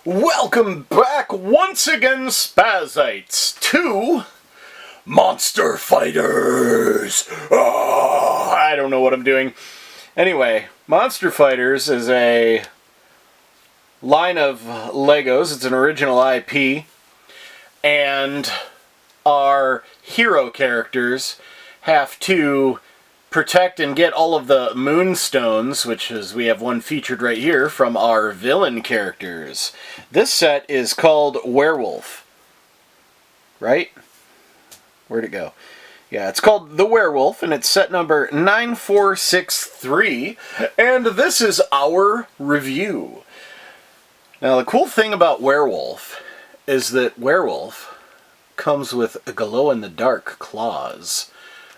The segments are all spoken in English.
Welcome back once again, Spazites, to Monster Fighters! I don't know what I'm doing. Anyway, Monster Fighters is a line of Legos. It's an original IP. And our hero characters have to protect and get all of the moonstones, which is, we have one featured right here, from our villain characters. This set is called Werewolf. Right? Where'd it go? Yeah, it's called The Werewolf, and it's set number 9463, and this is our review. Now, the cool thing about Werewolf is that Werewolf comes with glow-in-the-dark claws.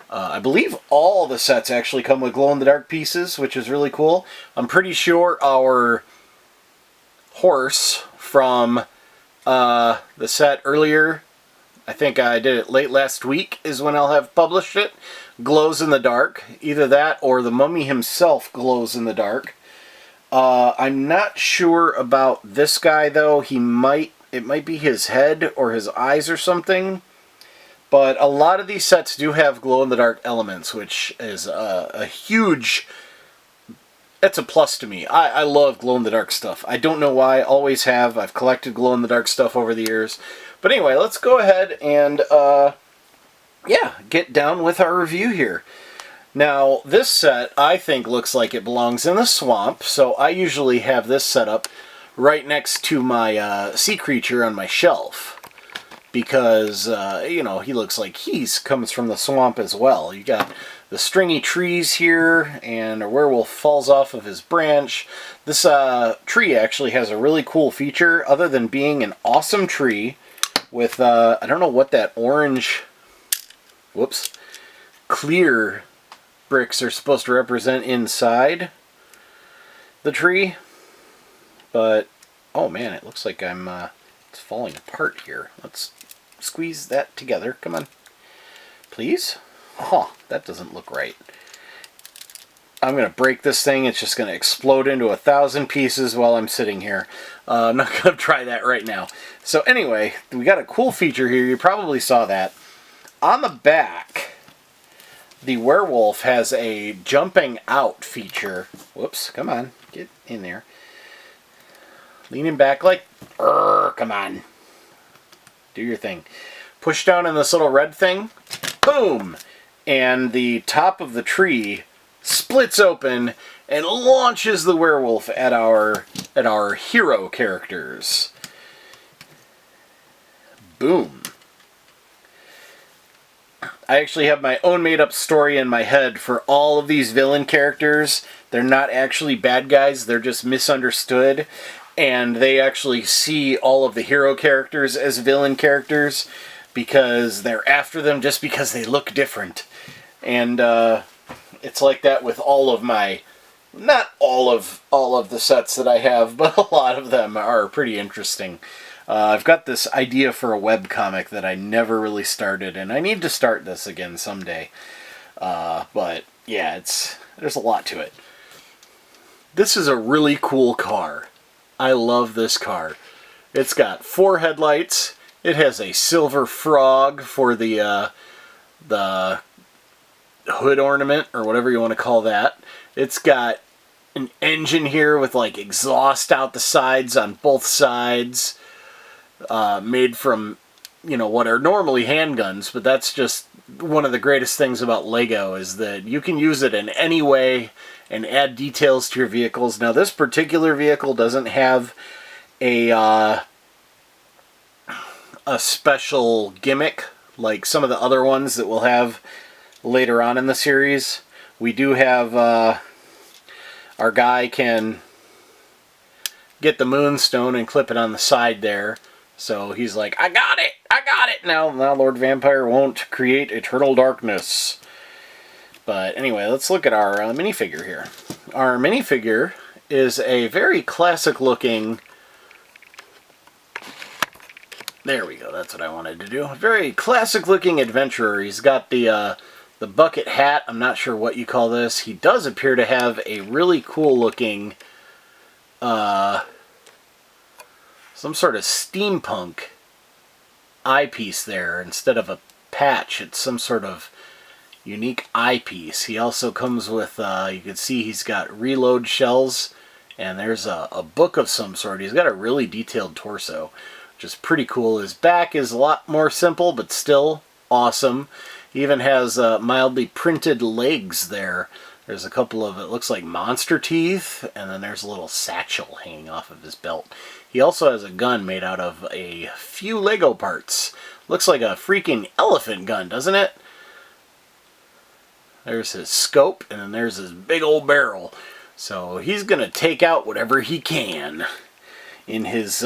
I believe all the sets actually come with glow-in-the-dark pieces, which is really cool. I'm pretty sure our horse from the set earlier, I think I did it late last week, is when I'll have published it, glows in the dark. Either that or the mummy himself glows in the dark. I'm not sure about this guy, though. It might be his head or his eyes or something. But a lot of these sets do have glow-in-the-dark elements, which is a huge... It's a plus to me. I love glow-in-the-dark stuff. I don't know why, always have. I've collected glow-in-the-dark stuff over the years. But anyway, let's go ahead and, get down with our review here. Now, this set, I think, looks like it belongs in the swamp, so I usually have this set up right next to my sea creature on my shelf. Because, he looks like comes from the swamp as well. You got the stringy trees here, and a werewolf falls off of his branch. This tree actually has a really cool feature, other than being an awesome tree with, I don't know what that orange, clear bricks are supposed to represent inside the tree. But, oh man, it looks like it's falling apart here. Let's squeeze that together. Come on. Please? Oh, that doesn't look right. I'm going to break this thing. It's just going to explode into 1,000 pieces while I'm sitting here. I'm not going to try that right now. So anyway, we got a cool feature here. You probably saw that. On the back, the werewolf has a jumping out feature. Whoops, come on. Get in there. Leaning back like, come on. Do your thing. Push down on this little red thing. Boom! And the top of the tree splits open and launches the werewolf at our hero characters. Boom. I actually have my own made-up story in my head for all of these villain characters. They're not actually bad guys, they're just misunderstood. And they actually see all of the hero characters as villain characters because they're after them just because they look different. And it's like that with all of my, not all of the sets that I have, but a lot of them are pretty interesting. I've got this idea for a webcomic that I never really started, and I need to start this again someday. But yeah, there's a lot to it. This is a really cool car. I love this car. It's got 4 headlights. It has a silver frog for the hood ornament, or whatever you want to call that. It's got an engine here with like exhaust out the sides on both sides, made from, what are normally handguns, but that's just one of the greatest things about Lego, is that you can use it in any way and add details to your vehicles. Now, this particular vehicle doesn't have a special gimmick like some of the other ones that we'll have later on in the series. We do have our guy can get the moonstone and clip it on the side there. So he's like, I got it! I got it! Now Lord Vampire won't create eternal darkness. But anyway, let's look at our minifigure here. Our minifigure is a very classic looking... There we go, that's what I wanted to do. A very classic looking adventurer. He's got the bucket hat. I'm not sure what you call this. He does appear to have a really cool looking some sort of steampunk eyepiece there. Instead of a patch, it's some sort of unique eyepiece. He also comes with, you can see he's got reload shells, and there's a book of some sort. He's got a really detailed torso, which is pretty cool. His back is a lot more simple, but still awesome. He even has mildly printed legs there. There's a couple of, it looks like monster teeth, and then there's a little satchel hanging off of his belt. He also has a gun made out of a few Lego parts. Looks like a freaking elephant gun, doesn't it? There's his scope, and then there's his big old barrel. So he's going to take out whatever he can in his,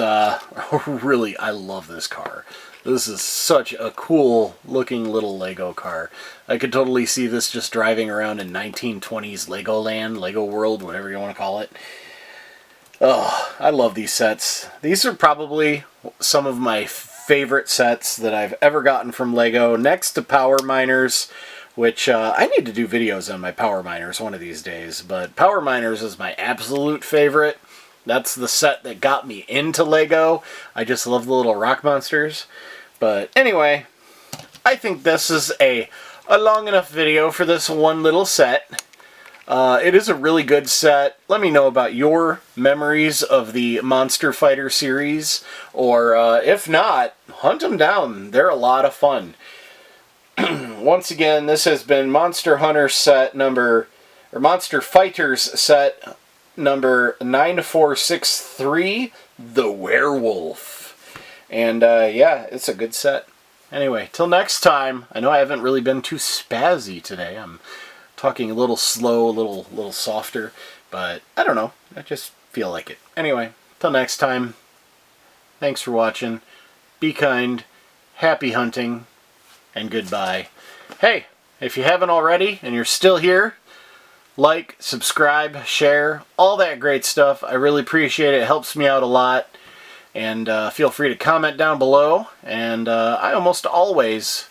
really, I love this car. This is such a cool looking little Lego car. I could totally see this just driving around in 1920s Legoland, Lego World, whatever you want to call it. Oh, I love these sets. These are probably some of my favorite sets that I've ever gotten from Lego, next to Power Miners, which I need to do videos on my Power Miners one of these days, but Power Miners is my absolute favorite. That's the set that got me into Lego. I just love the little rock monsters. But anyway, I think this is a long enough video for this one little set. It is a really good set. Let me know about your memories of the Monster Fighter series, or if not, hunt them down. They're a lot of fun. Once again, this has been Monster Fighters set number 9463, The Werewolf. And yeah, it's a good set. Anyway, till next time. I know I haven't really been too spazzy today. I'm talking a little slow, a little softer, but I don't know. I just feel like it. Anyway, till next time. Thanks for watching. Be kind. Happy hunting. And goodbye. Hey, if you haven't already and you're still here, like, subscribe, share, all that great stuff. I really appreciate it. It helps me out a lot. And feel free to comment down below. And I almost always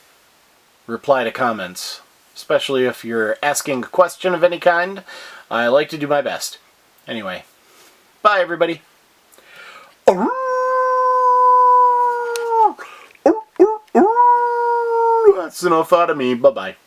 reply to comments, especially if you're asking a question of any kind. I like to do my best. Anyway, bye everybody. That's enough out of me. Bye-bye.